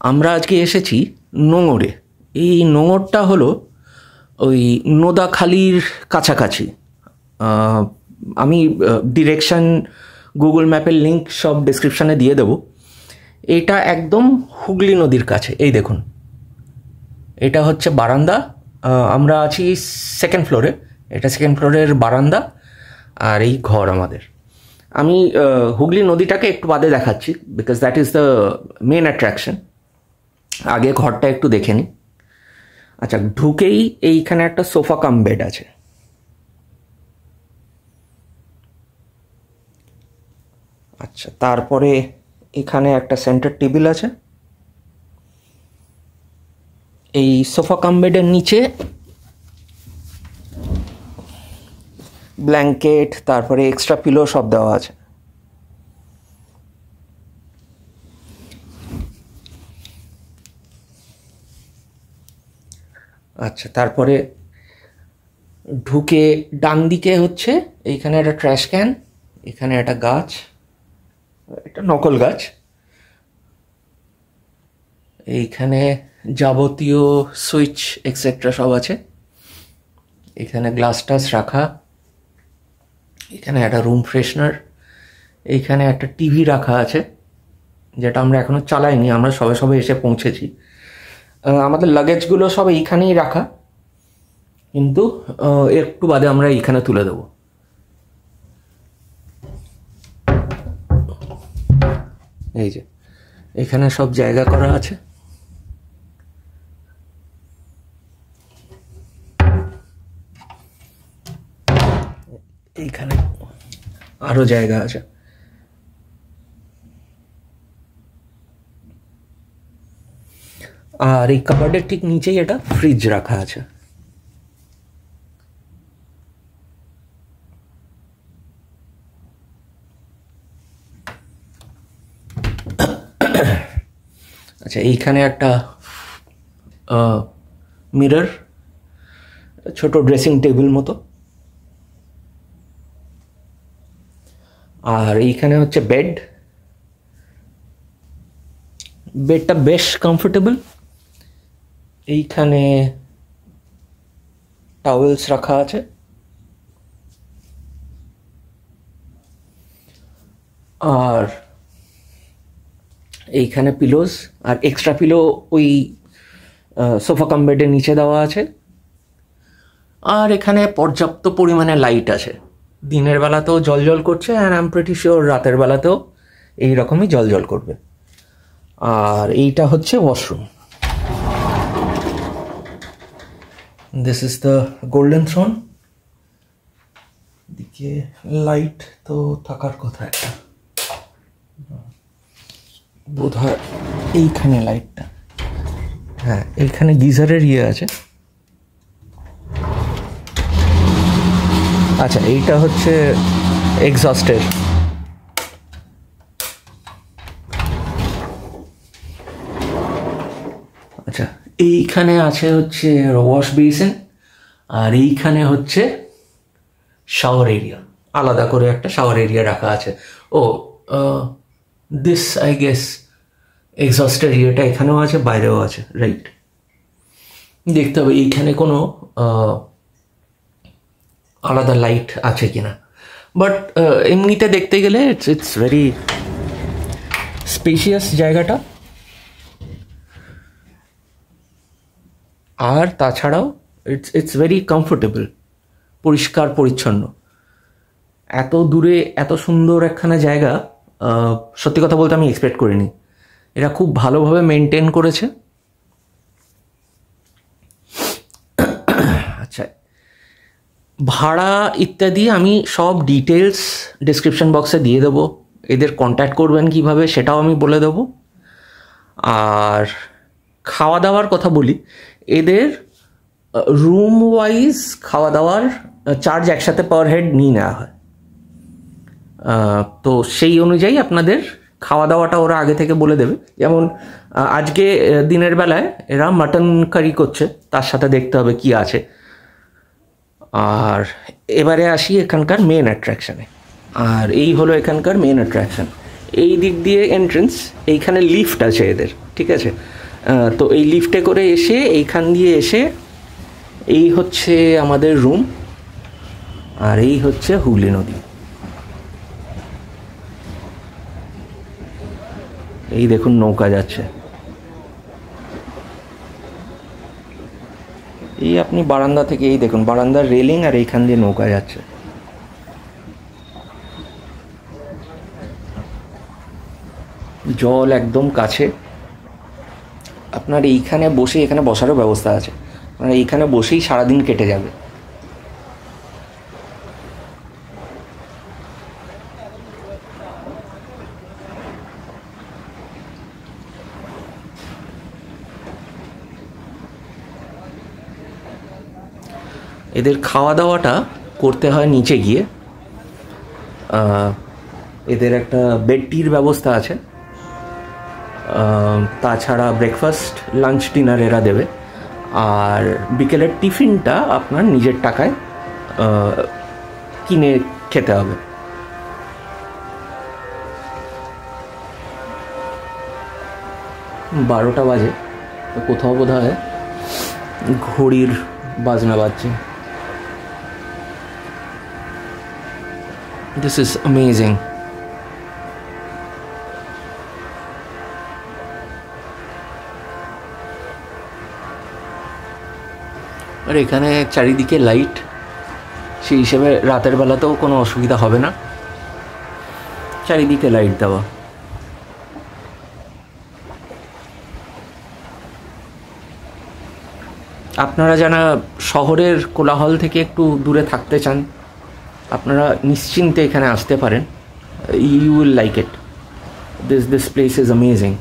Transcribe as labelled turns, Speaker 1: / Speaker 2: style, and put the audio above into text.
Speaker 1: আমরা আজকে এসেছি নোঙরে। এই নোঙরটা হলো ওই নোদাখালীর কাছাকাছি। আমি ডিরেকশান, গুগল ম্যাপের লিঙ্ক সব ডেসক্রিপশানে দিয়ে দেবো। এটা একদম হুগলি নদীর কাছে। এই দেখুন, এটা হচ্ছে বারান্দা। আমরা আছি সেকেন্ড ফ্লোরে। এটা সেকেন্ড ফ্লোরের বারান্দা, আর এই ঘর আমাদের। আমি হুগলি নদীটাকে একটু বাদে দেখাচ্ছি, because that is the main attraction. আগে ঘরটা একটু দেখে নিই। আচ্ছা, ঢুকেই এইখানে একটা সোফা কাম বেড আছে। আচ্ছা, তারপরে এখানে একটা সেন্টার টেবিল আছে। এই সোফা কাম বেডের নিচে ব্ল্যাঙ্কেট, তারপরে এক্সট্রা পিলো সব দেওয়া আছে। আচ্ছা, তারপরে ঢুকে ডান দিকে হচ্ছে এইখানে একটা ট্র্যাশ ক্যান, এখানে একটা গাছ, এটা নকল গাছ। এইখানে যাবতীয় সুইচ এক্সেট্রা সব আছে। এখানে গ্লাস টাস রাখা। এখানে একটা রুম ফ্রেশনার। এইখানে একটা টিভি রাখা আছে, যেটা আমরা এখনো চালাইনি, আমরা সবে সবে এসে পৌঁছেছি। আমাদের লাগেজগুলো সব এইখানেই রাখা, কিন্তু একটু বাদে আমরা এইখানে তুলে দেবো। এই যে এখানে সব জায়গা করা আছে। এইখানে আরো জায়গা আছে। আর এই কাবার্ডের ঠিক নিচেই একটা ফ্রিজ রাখা আছে। আচ্ছা, এইখানে একটা মিরর, ছোট ড্রেসিং টেবিল মতো। আর এইখানে হচ্ছে বেড। বেডটা বেশ কমফোর্টেবল। এইখানে টাওয়েলস রাখা আছে। আর এইখানে পিলোস আর এক্সট্রা পিলো ওই সোফা কাম বেডের নিচে দেওয়া আছে। আর এখানে পর্যাপ্ত পরিমাণে লাইট আছে। দিনের বেলাতেও জল করছে, and I am pretty sure রাতের বেলাতেও এইরকমই জল করবে। আর এইটা হচ্ছে washroom. This is the golden throne. দিকে লাইট তো থাকার কথা একটা, বোধ হয় এইখানে লাইটটা। হ্যাঁ, এইখানে গিজারের আছে। আচ্ছা, এইটা হচ্ছে এক্সস্টের। আচ্ছা, এইখানে আছে হচ্ছে ওয়াশ বেসিন, আর এইখানে হচ্ছে শাওয়ার এরিয়া। আলাদা করে একটা শাওয়ার এরিয়া রাখা আছে। ও, দিস আই গেস এক্সস্টের এরিয়াটা এখানেও আছে, বাইরেও আছে, রাইট। দেখতে হবে এইখানে কোনো আলাদা লাইট আছে কিনা। বাট এমনিতে দেখতে গেলে ইটস ভেরি স্পেশিয়াস জায়গাটা। আর তাছাড়াও ইটস ভেরি কমফোর্টেবল, পরিষ্কার পরিচ্ছন্ন। এত দূরে এত সুন্দর একখানা জায়গা সত্যি কথা বলতে আমি এক্সপেক্ট করিনি। এরা খুব ভালোভাবে মেনটেন করেছে। আচ্ছা, ভাড়া ইত্যাদি আমি সব ডিটেলস ডিসক্রিপশন বক্সে দিয়ে দেবো। এদের কন্ট্যাক্ট করবেন কিভাবে সেটাও আমি বলে দেবো। আর খাওয়া দাওয়ার কথা বলি, এদের রুম ওয়াইজ খাওয়া দাওয়ার চার্জ একসাথে পার হেড নিয়ে নেওয়া হয়। তো সেই অনুযায়ী আপনাদের খাওয়া দাওয়াটা ওরা আগে থেকে বলে দেবে। যেমন আজকে দিনের বেলায় এরা মাটন কারি করছে, তার সাথে দেখতে হবে কি আছে। আর এবারে আসি এখানকার মেন অ্যাট্রাকশানে। আর এই হলো এখানকার মেন অ্যাট্রাকশান। এই দিক দিয়ে এন্ট্রেন্স, এইখানে লিফট আছে এদের। ঠিক আছে। তো এই লিফটে করে এসে এইখান দিয়ে এসে এই হচ্ছে আমাদের রুম, আর এই হচ্ছে হুগলি নদী। এই দেখুন নৌকা যাচ্ছে। এই আপনি বারান্দা থেকে এই দেখুন বারান্দার রেলিং, আর এইখান দিয়ে নৌকা যাচ্ছে। জল একদম কাছে। আপনার এইখানে বসে, এখানে বসারও ব্যবস্থা আছে, আপনার এইখানে বসেই সারাদিন কেটে যাবে। এদের খাওয়া দাওয়াটা করতে হয় নিচে গিয়ে। এদের একটা বেড টির ব্যবস্থা আছে, তাছাড়া ব্রেকফাস্ট, লাঞ্চ, ডিনার এরা দেবে, আর বিকেলের টিফিনটা আপনার নিজের টাকায় কিনে খেতে হবে। বারোটা বাজে, তো কোথাও বোধ হয় ঘড়ির বাজনা বাজছে। This is amazing. আর এখানে চারিদিকে লাইট, সেই হিসেবে রাতের বেলাতেও কোনো অসুবিধা হবে না, চারিদিকে লাইট দেওয়া। আপনারা যারা শহরের কোলাহল থেকে একটু দূরে থাকতে চান, আপনারা নিশ্চিন্তে এখানে আসতে পারেন। You will like it. This place is amazing.